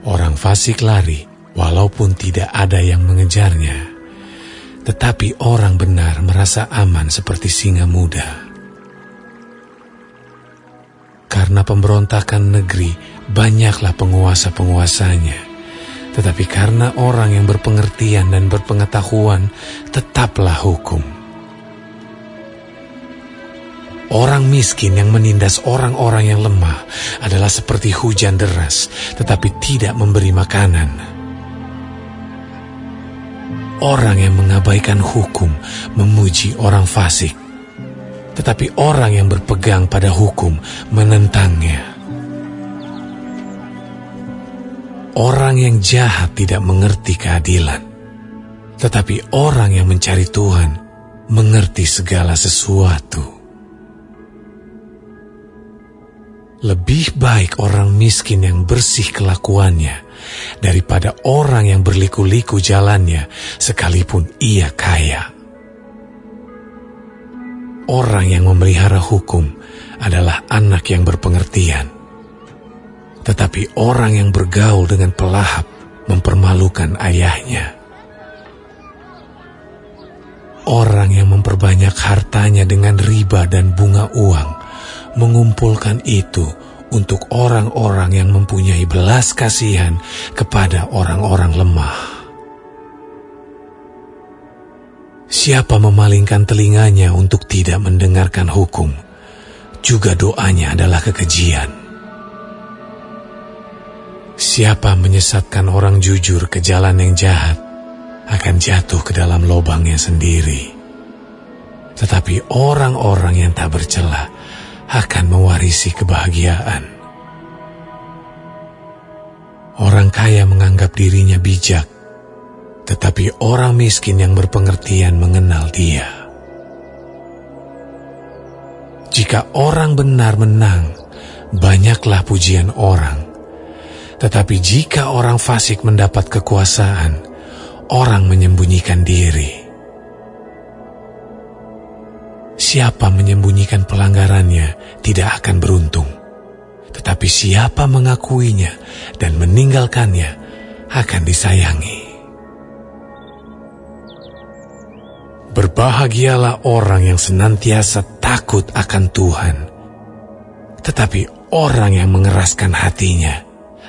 Orang fasik lari walaupun tidak ada yang mengejarnya, tetapi orang benar merasa aman seperti singa muda. Karena pemberontakan negeri, banyaklah penguasa-penguasanya. Tetapi karena orang yang berpengertian dan berpengetahuan, tetaplah hukum. Orang miskin yang menindas orang-orang yang lemah adalah seperti hujan deras, tetapi tidak memberi makanan. Orang yang mengabaikan hukum memuji orang fasik, tetapi orang yang berpegang pada hukum menentangnya. Orang yang jahat tidak mengerti keadilan, tetapi orang yang mencari Tuhan mengerti segala sesuatu. Lebih baik orang miskin yang bersih kelakuannya daripada orang yang berliku-liku jalannya sekalipun ia kaya. Orang yang memelihara hukum adalah anak yang berpengertian, tetapi orang yang bergaul dengan pelahap mempermalukan ayahnya. Orang yang memperbanyak hartanya dengan riba dan bunga uang mengumpulkan itu untuk orang-orang yang mempunyai belas kasihan kepada orang-orang lemah. Siapa memalingkan telinganya untuk tidak mendengarkan hukum, juga doanya adalah kekejian. Siapa menyesatkan orang jujur ke jalan yang jahat, akan jatuh ke dalam lubangnya sendiri. Tetapi orang-orang yang tak bercela akan mewarisi kebahagiaan. Orang kaya menganggap dirinya bijak, tetapi orang miskin yang berpengertian mengenal dia. Jika orang benar menang, banyaklah pujian orang. Tetapi jika orang fasik mendapat kekuasaan, orang menyembunyikan diri. Siapa menyembunyikan pelanggarannya tidak akan beruntung, tetapi siapa mengakuinya dan meninggalkannya akan disayangi. Berbahagialah orang yang senantiasa takut akan Tuhan, tetapi orang yang mengeraskan hatinya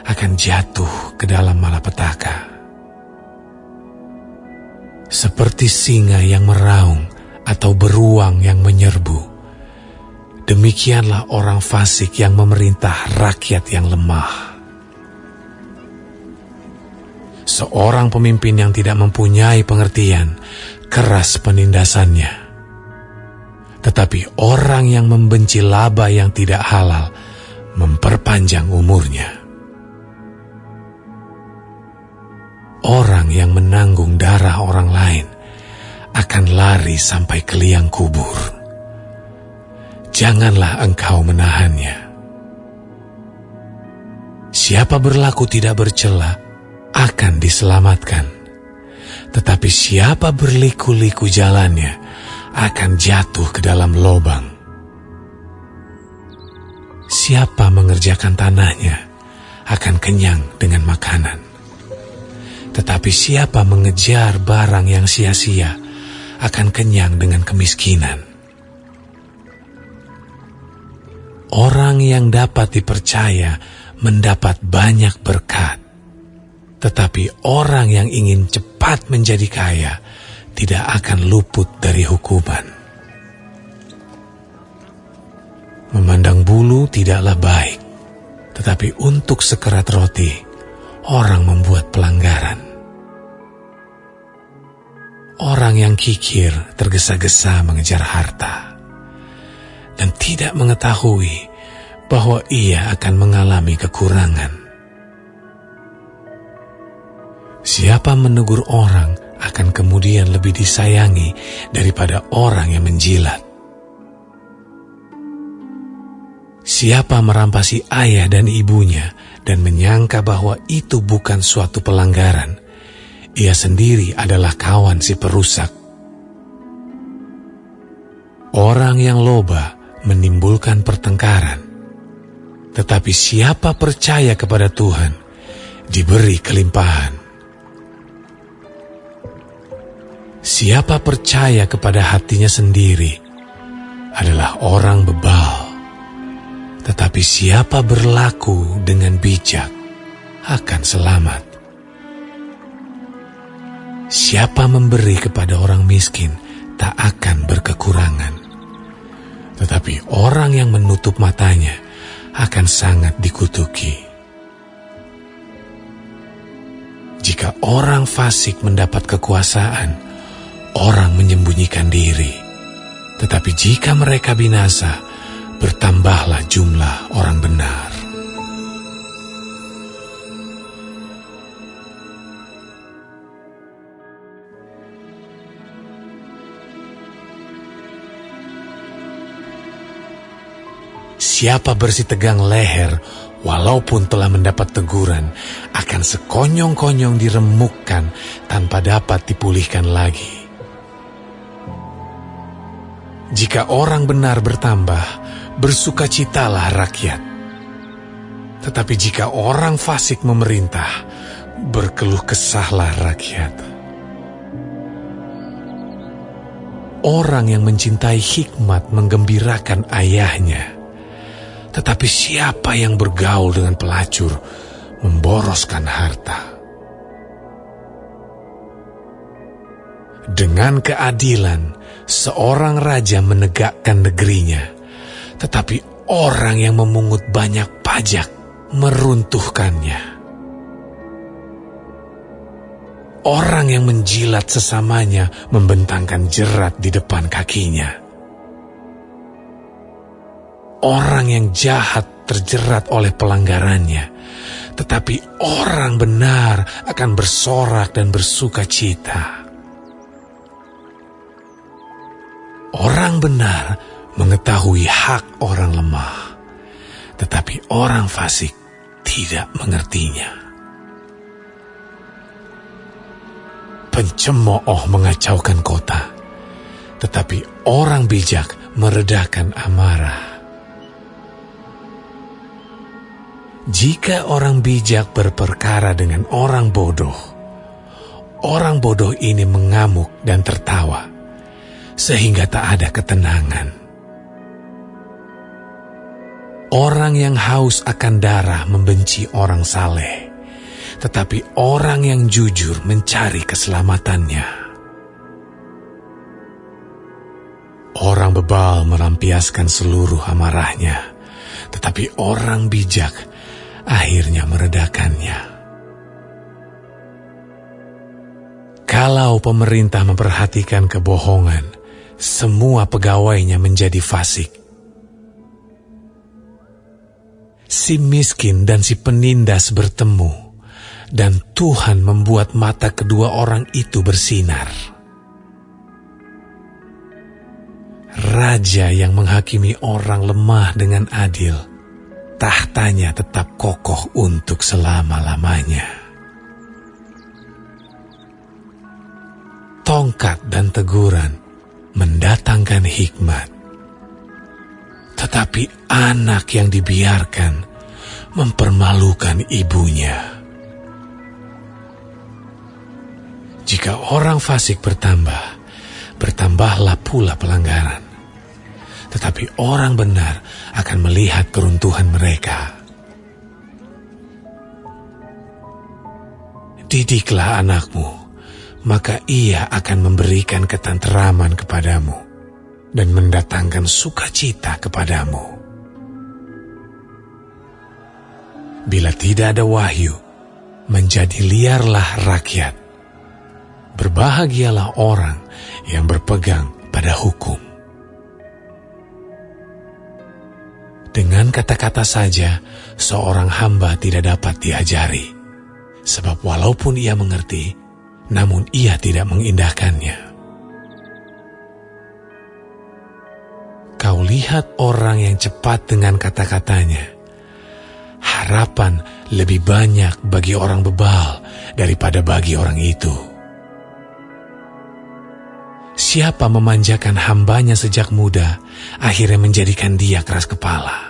akan jatuh ke dalam malapetaka. Seperti singa yang meraung atau beruang yang menyerbu, demikianlah orang fasik yang memerintah rakyat yang lemah. Seorang pemimpin yang tidak mempunyai pengertian, keras penindasannya. Tetapi orang yang membenci laba yang tidak halal, memperpanjang umurnya. Orang yang menanggung darah orang lain akan lari sampai ke liang kubur. Janganlah engkau menahannya. Siapa berlaku tidak bercela akan diselamatkan, tetapi siapa berliku-liku jalannya akan jatuh ke dalam lubang. Siapa mengerjakan tanahnya akan kenyang dengan makanan, tetapi siapa mengejar barang yang sia-sia akan kenyang dengan kemiskinan. Orang yang dapat dipercaya mendapat banyak berkat, tetapi orang yang ingin cepat menjadi kaya tidak akan luput dari hukuman. Memandang bulu tidaklah baik, tetapi untuk sekerat roti orang membuat pelanggaran. Orang yang kikir tergesa-gesa mengejar harta dan tidak mengetahui bahwa ia akan mengalami kekurangan. Siapa menegur orang akan kemudian lebih disayangi daripada orang yang menjilat. Siapa merampasi ayah dan ibunya dan menyangka bahwa itu bukan suatu pelanggaran, ia sendiri adalah kawan si perusak. Orang yang loba menimbulkan pertengkaran, tetapi siapa percaya kepada Tuhan, diberi kelimpahan. Siapa percaya kepada hatinya sendiri adalah orang bebal, tetapi siapa berlaku dengan bijak akan selamat. Siapa memberi kepada orang miskin tak akan berkekurangan, tetapi orang yang menutup matanya akan sangat dikutuki. Jika orang fasik mendapat kekuasaan, orang menyembunyikan diri. Tetapi jika mereka binasa, bertambahlah jumlah orang benar. Siapa bersih tegang leher, walaupun telah mendapat teguran, akan sekonyong-konyong diremukkan tanpa dapat dipulihkan lagi. Jika orang benar bertambah, bersukacitalah rakyat. Tetapi jika orang fasik memerintah, berkeluh kesahlah rakyat. Orang yang mencintai hikmat menggembirakan ayahnya, tetapi siapa yang bergaul dengan pelacur memboroskan harta. Dengan keadilan, seorang raja menegakkan negerinya, tetapi orang yang memungut banyak pajak meruntuhkannya. Orang yang menjilat sesamanya membentangkan jerat di depan kakinya. Orang yang jahat terjerat oleh pelanggarannya, tetapi orang benar akan bersorak dan bersuka cita. Orang benar mengetahui hak orang lemah, tetapi orang fasik tidak mengertinya. Pencemooh mengacaukan kota, tetapi orang bijak meredakan amarah. Jika orang bijak berperkara dengan orang bodoh ini mengamuk dan tertawa, sehingga tak ada ketenangan. Orang yang haus akan darah membenci orang saleh, tetapi orang yang jujur mencari keselamatannya. Orang bebal melampiaskan seluruh amarahnya, tetapi orang bijak akhirnya meredakannya. Kalau pemerintah memperhatikan kebohongan, semua pegawainya menjadi fasik. Si miskin dan si penindas bertemu, dan Tuhan membuat mata kedua orang itu bersinar. Raja yang menghakimi orang lemah dengan adil, tahtanya tetap kokoh untuk selama-lamanya. Tongkat dan teguran mendatangkan hikmat, tetapi anak yang dibiarkan mempermalukan ibunya. Jika orang fasik bertambah, bertambahlah pula pelanggaran. Tetapi orang benar akan melihat keruntuhan mereka. Didiklah anakmu, maka ia akan memberikan ketenteraman kepadamu dan mendatangkan sukacita kepadamu. Bila tidak ada wahyu, menjadi liarlah rakyat. Berbahagialah orang yang berpegang pada hukum. Dengan kata-kata saja, seorang hamba tidak dapat diajari. Sebab walaupun ia mengerti, namun ia tidak mengindahkannya. Kau lihat orang yang cepat dengan kata-katanya. Harapan lebih banyak bagi orang bebal daripada bagi orang itu. Siapa memanjakan hambanya sejak muda, akhirnya menjadikan dia keras kepala.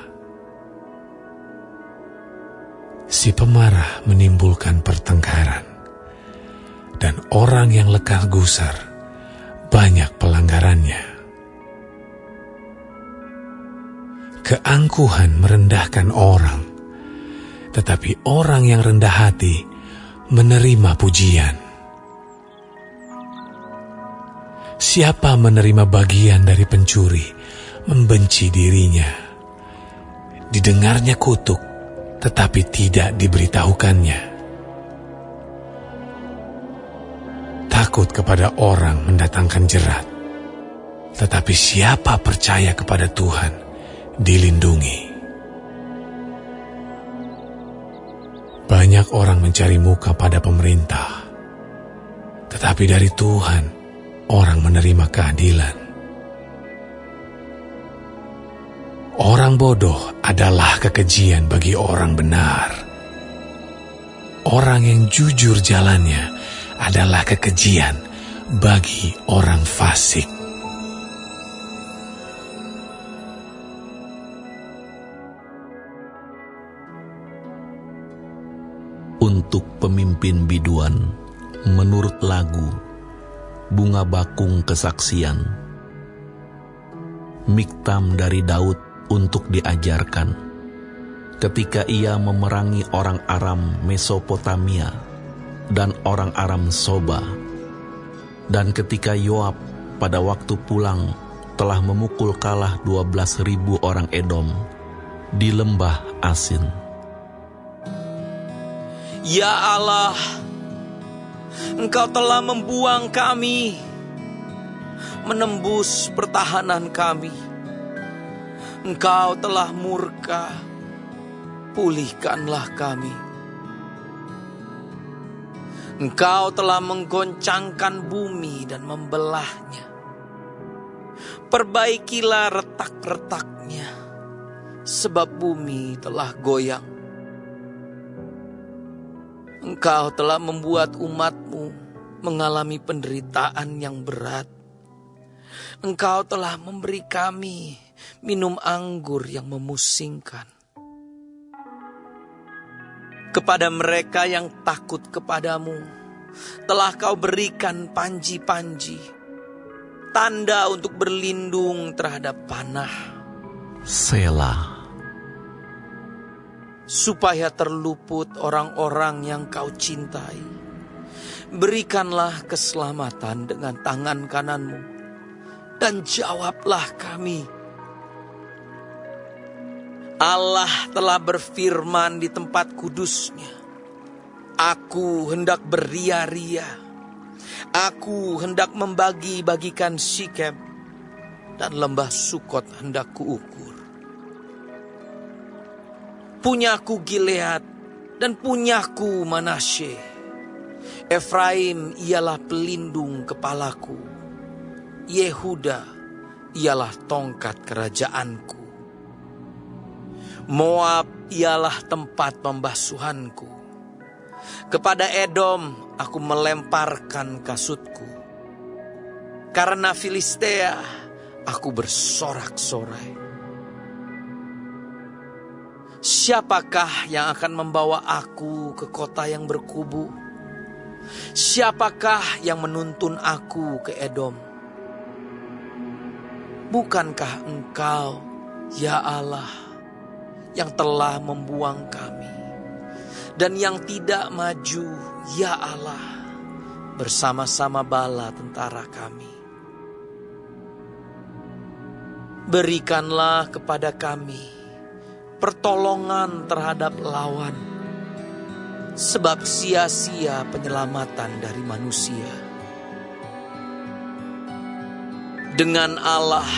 Si pemarah menimbulkan pertengkaran, dan orang yang lekar gusar banyak pelanggarannya. Keangkuhan merendahkan orang, tetapi orang yang rendah hati menerima pujian. Siapa menerima bagian dari pencuri, membenci dirinya. Didengarnya kutuk, tetapi tidak diberitahukannya. Takut kepada orang mendatangkan jerat, tetapi siapa percaya kepada Tuhan dilindungi. Banyak orang mencari muka pada pemerintah, tetapi dari Tuhan orang menerima keadilan. Orang bodoh adalah kekejian bagi orang benar. Orang yang jujur jalannya adalah kekejian bagi orang fasik. Untuk pemimpin biduan, menurut lagu, bunga bakung kesaksian. Miktam dari Daud untuk diajarkan, ketika ia memerangi orang Aram Mesopotamia dan orang Aram Soba, dan ketika Yoab pada waktu pulang telah memukul kalah 12.000 orang Edom di lembah Asin. Ya Allah, Engkau telah membuang kami, menembus pertahanan kami. Engkau telah murka, pulihkanlah kami. Engkau telah menggoncangkan bumi dan membelahnya. Perbaikilah retak-retaknya, sebab bumi telah goyang. Engkau telah membuat umat-Mu mengalami penderitaan yang berat. Engkau telah memberi kami minum anggur yang memusingkan. Kepada mereka yang takut kepadamu, telah Kau berikan panji-panji, tanda untuk berlindung terhadap panah. Selah. Supaya terluput orang-orang yang Kau cintai, berikanlah keselamatan dengan tangan kanan-Mu, dan jawablah kami. Allah telah berfirman di tempat kudus-Nya, Aku hendak beria-ria, aku hendak membagi-bagikan Sikem, dan lembah Sukot hendak kuukur. Punyaku Gilead dan punyaku Manasye, Efraim ialah pelindung kepalaku, Yehuda ialah tongkat kerajaanku. Moab ialah tempat pembasuhanku. Kepada Edom aku melemparkan kasutku. Karena Filistea aku bersorak-sorai. Siapakah yang akan membawa aku ke kota yang berkubu? Siapakah yang menuntun aku ke Edom? Bukankah Engkau, ya Allah, yang telah membuang kami, dan yang tidak maju, ya Allah, bersama-sama bala tentara kami. Berikanlah kepada kami pertolongan terhadap lawan, sebab sia-sia penyelamatan dari manusia. Dengan Allah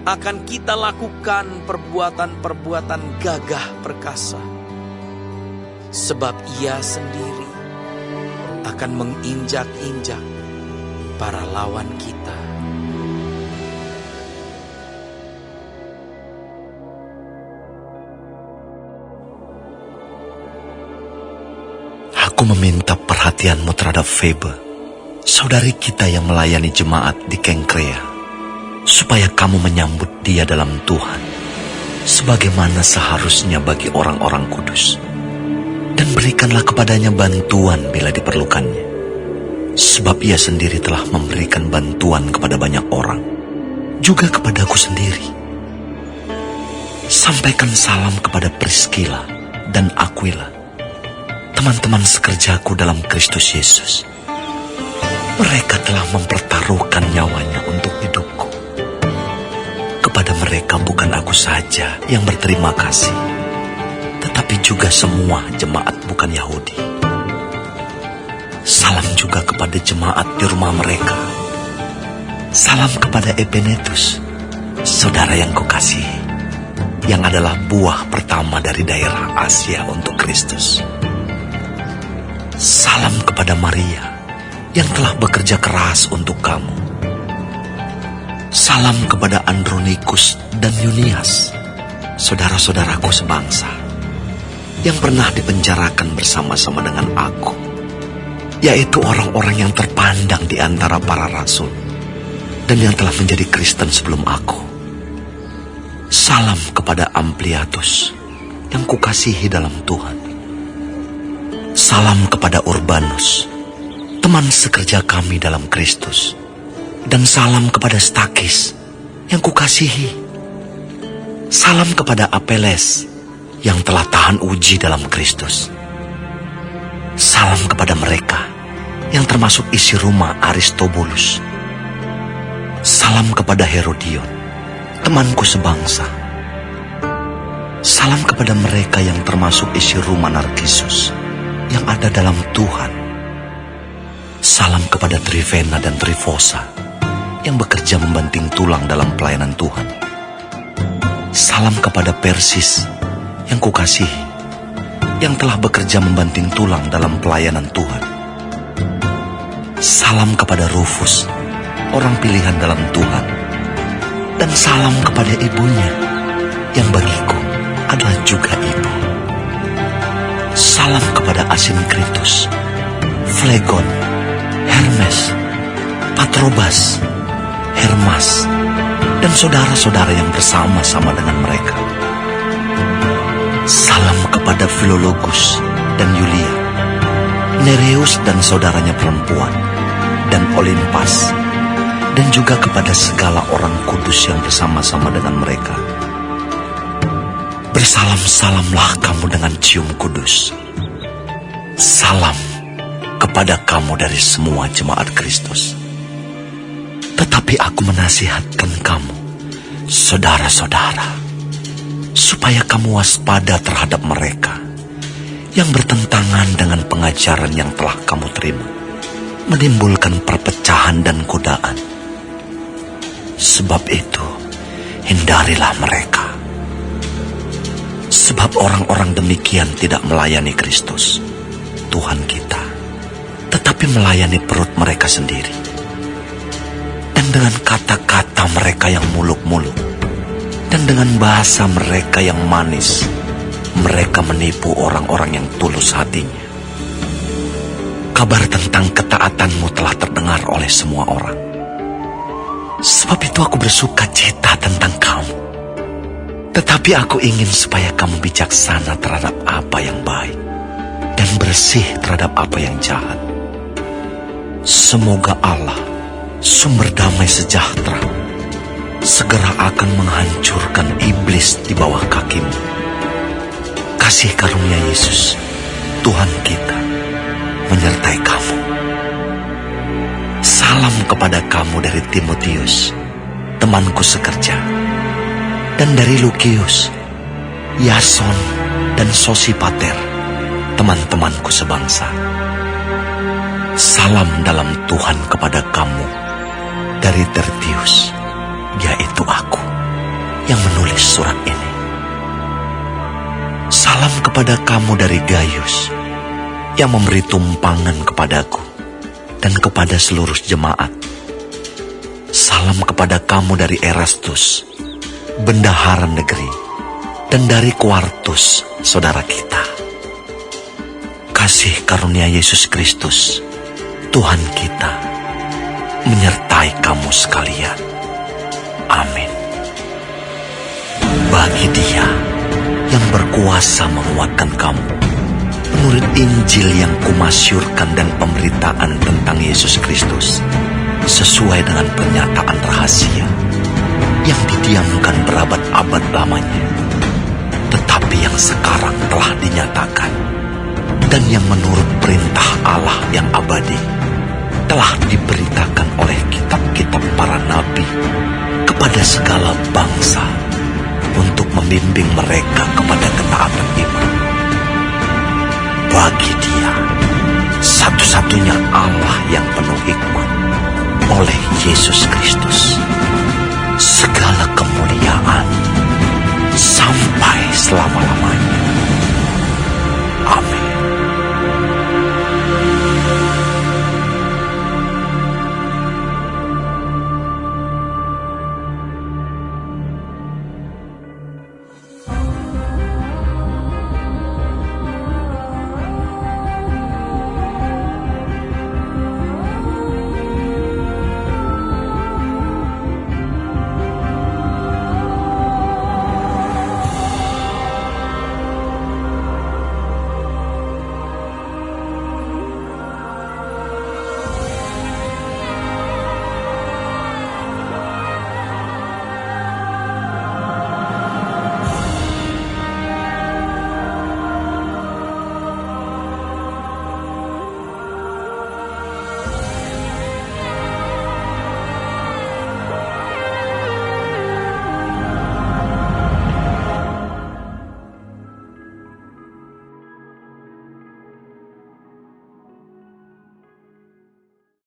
akan kita lakukan perbuatan-perbuatan gagah perkasa, sebab Ia sendiri akan menginjak-injak para lawan kita. Aku meminta perhatianmu terhadap Febe, saudari kita yang melayani jemaat di Kengkrea, supaya kamu menyambut dia dalam Tuhan, sebagaimana seharusnya bagi orang-orang kudus. dan berikanlah kepadanya bantuan bila diperlukannya. Sebab ia sendiri telah memberikan bantuan kepada banyak orang, juga kepadaku sendiri. Sampaikan salam kepada Priscilla dan Aquila, teman-teman sekerjaku dalam Kristus Yesus. Mereka telah mempertaruhkan nyawanya untuk hidupku. Kepada mereka bukan aku saja yang berterima kasih, tetapi juga semua jemaat bukan Yahudi. Salam juga kepada jemaat di rumah mereka. Salam kepada Epenetus, saudara yang kukasihi, yang adalah buah pertama dari daerah Asia untuk Kristus. Salam kepada Maria, yang telah bekerja keras untuk kamu. Salam kepada Andronikus dan Yunias, saudara-saudaraku sebangsa, yang pernah dipenjarakan bersama-sama dengan aku, yaitu orang-orang yang terpandang di antara para rasul, dan yang telah menjadi Kristen sebelum aku. Salam kepada Ampliatus, yang kukasihi dalam Tuhan. Salam kepada Urbanus, teman sekerja kami dalam Kristus. Dan salam kepada Stakis, yang kukasihi. Salam kepada Apeles, yang telah tahan uji dalam Kristus. Salam kepada mereka, yang termasuk isi rumah Aristobulus. Salam kepada Herodion, temanku sebangsa. Salam kepada mereka yang termasuk isi rumah Narkisus, yang ada dalam Tuhan. Salam kepada Trifena dan Trifosa, yang bekerja membanting tulang dalam pelayanan Tuhan. Salam kepada Persis, yang kukasihi, yang telah bekerja membanting tulang dalam pelayanan Tuhan. Salam kepada Rufus, orang pilihan dalam Tuhan. Dan salam kepada ibunya, yang bagiku adalah juga ibu. Salam kepada Asinkritus, Flegon, Hermes, Patrobas, Hermas, dan saudara-saudara yang bersama-sama dengan mereka. Salam kepada Filologus dan Yulia, Nereus dan saudaranya perempuan, dan Olimpas, dan juga kepada segala orang kudus yang bersama-sama dengan mereka. Bersalam-salamlah kamu dengan cium kudus. Salam kepada kamu dari semua jemaat Kristus. Tetapi aku menasihatkan kamu, saudara-saudara, supaya kamu waspada terhadap mereka yang bertentangan dengan pengajaran yang telah kamu terima, menimbulkan perpecahan dan godaan. Sebab itu, hindarilah mereka. Sebab orang-orang demikian tidak melayani Kristus, Tuhan kita, tetapi melayani perut mereka sendiri. Dan dengan kata-kata mereka yang muluk-muluk, dan dengan bahasa mereka yang manis, mereka menipu orang-orang yang tulus hatinya. Kabar tentang ketaatanmu telah terdengar oleh semua orang. Sebab itu aku bersuka cita tentang kamu. Tetapi aku ingin supaya kamu bijaksana terhadap apa yang baik, dan bersih terhadap apa yang jahat. Semoga Allah, sumber damai sejahtera, segera akan menghancurkan iblis di bawah kakimu. Kasih karunia Yesus, Tuhan kita, menyertai kamu. Salam kepada kamu dari Timotius, temanku sekerja, dan dari Lukius, Yason, dan Sosipater, teman-temanku sebangsa. Salam dalam Tuhan kepada kamu dari Tertius, yaitu aku yang menulis surat ini. Salam kepada kamu dari Gaius, yang memberi tumpangan kepadaku dan kepada seluruh jemaat. Salam kepada kamu dari Erastus, bendahara negeri, dan dari Quartus, saudara kita. Kasih karunia Yesus Kristus, Tuhan kita, menyertai kamu sekalian. Amin. Bagi Dia yang berkuasa menguatkan kamu menurut Injil yang kumasyurkan dan pemberitaan tentang Yesus Kristus, sesuai dengan pernyataan rahasia yang didiamkan berabad-abad lamanya, tetapi yang sekarang telah dinyatakan, dan yang menurut perintah Allah yang abadi telah diberitakan oleh kitab-kitab para nabi kepada segala bangsa untuk membimbing mereka kepada ketaatan iman. Bagi Dia, satu-satunya Allah yang penuh hikmat, oleh Yesus Kristus, segala kemuliaan sampai selama-lamanya.